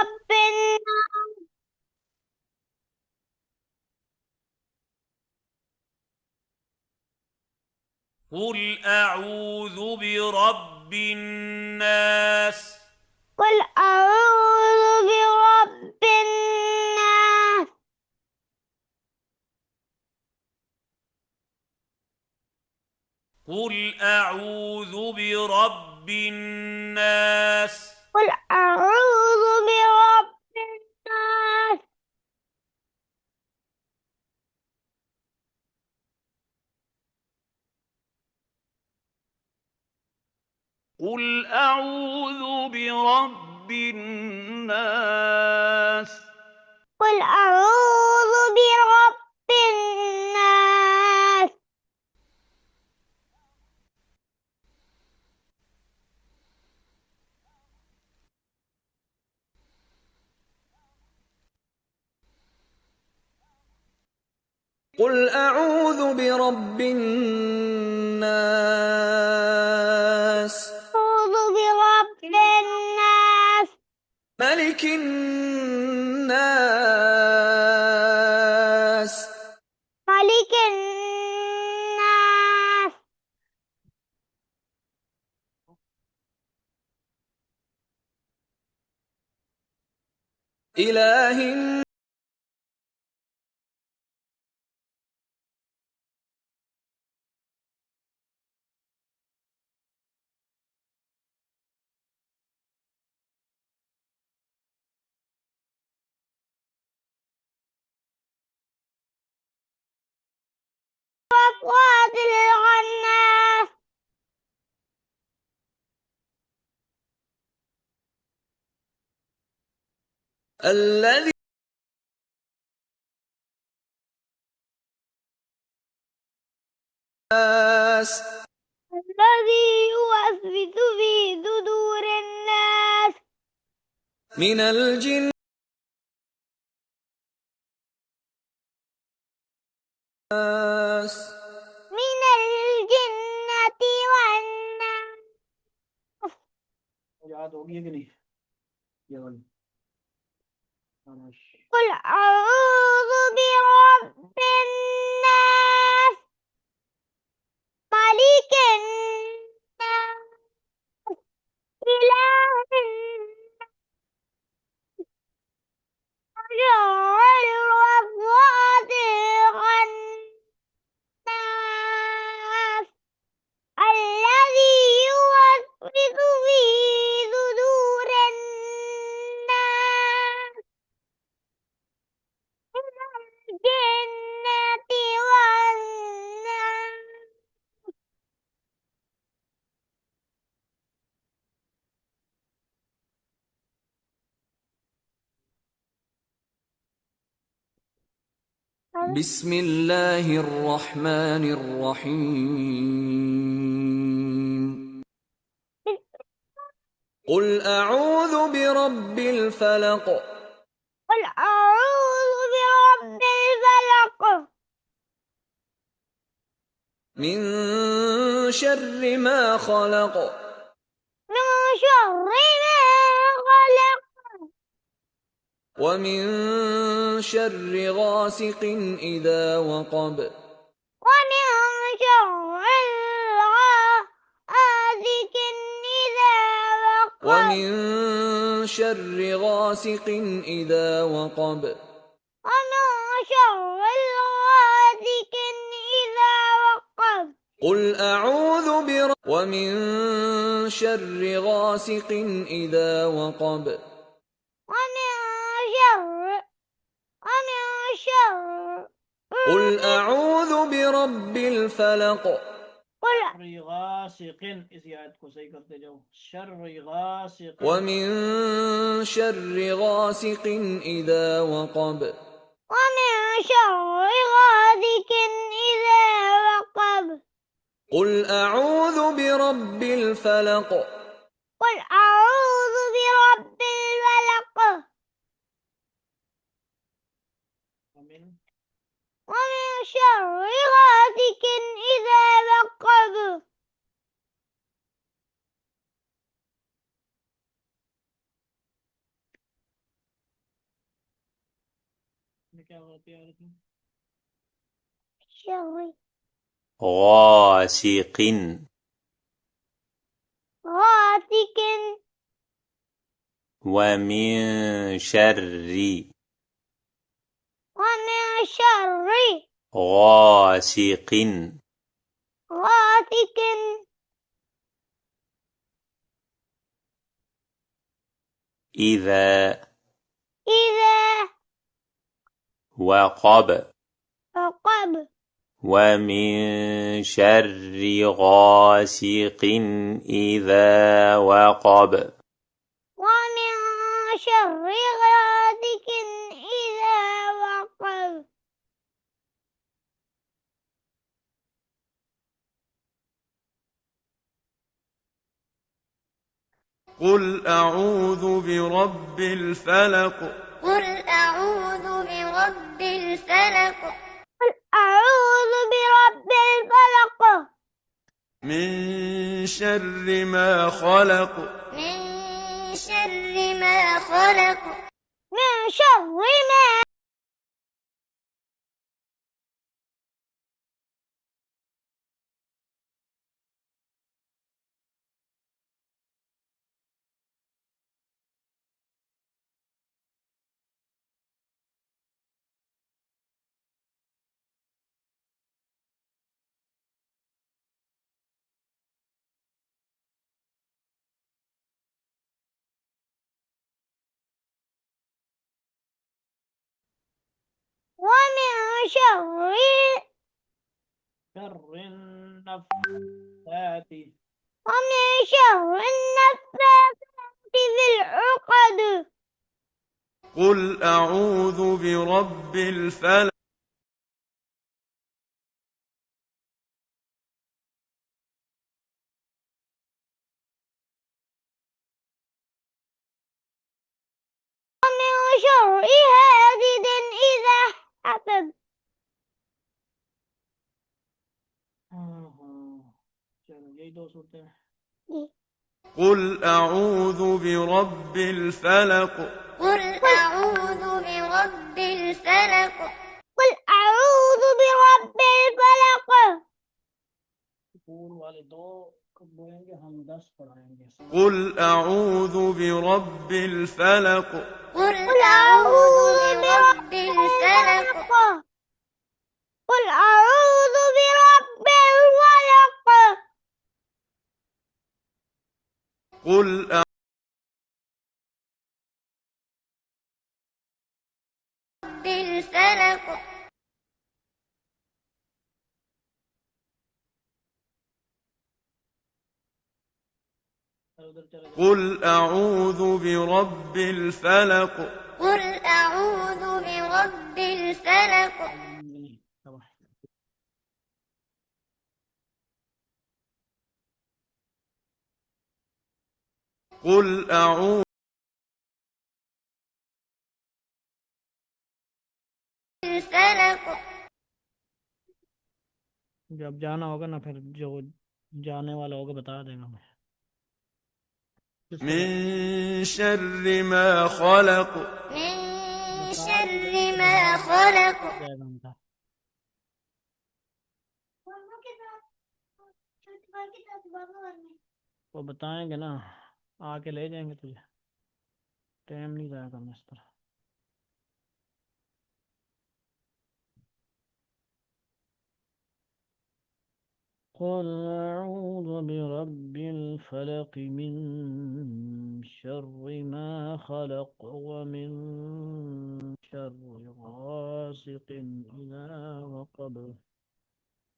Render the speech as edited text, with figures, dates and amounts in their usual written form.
برب الناس. قل أعوذ برب الناس. قل أعوذ برب الناس. قل أعوذ برب الناس. قل أعوذ برب الناس. قل أعوذ برب الناس. قل أعوذ برب الناس. قل أعوذ برب الناس أعوذ برب الناس. ملك الناس ملك الناس. إله الناس وقاتل العناس. الذي الذي يوسوس في صدور الناس. من الجن من الجنة والناس. याद होगी कि नहीं ये वाली قل أعوذ برب الناس. ملك الناس. إله الناس. شر الوسواس الخناس الذي يوسوس في صدور الناس من الجنة والناس. بسم الله الرحمن الرحيم قل أعوذ برب الفلق قل أعوذ برب الفلق من شر ما خلق من شر ما خلق ومن شر غاسق إذا وقب ومن شر غاسق إذا وقب ومن شر غاسق إذا وقب ومن شر غاسق إذا وقب قل أعوذ ومن شر غاسق إذا وقب ومن شر ومن شر قل أعوذ برب الفلق قل شر غاسق इस आयत को सही करते जाओ शर غاسق ومن شر غاسق إذا وقب ومن شر غاسق إذا وقب قل أعوذ برب الفلق قل أعوذ برب الفلق ومن شر غاسق إذا وقب क्या होती है شر غاسق غاسق ومن شر ومن شر غاسق غاسق إذا إذا وقب وقب ومن شر غاسق إذا وقب ومن شر غاسق إذا وقب قل أعوذ برب الفلق قل أعوذ برب الفلق قل أعوذ برب الفلق من شر ما خلق من شر ما خلق من شر ما ومن شر النفاثات ومن شر النفاثات في العقد قل أعوذ برب الفلق ومن شر حاسد إذا حسد चलो यही दो सूरतें हैं قل أعوذ برب الفلق قل أعوذ برب الفلق قل أعوذ برب الفلق स्कूल वाले दो कब बोलेंगे हम 10 पढ़ाएंगे قل أعوذ برب الفلق قل أعوذ برب الفلق قل أعوذ برب الفلق قل بالفلق قل أعوذ برب الفلق قل أعوذ برب الفلق قل أعوذ بالفلق जब जाना होगा ना फिर जो जाने वाला होगा बता देगा मैं من شر ما خلق من شر ما خلق वो बताएंगे ना आके ले जाएंगे तुझे टाइम नहीं जाया करना इस तरह قل أعوذ برب الفلق من شر ما خلق ومن شر غاسق إذا وقب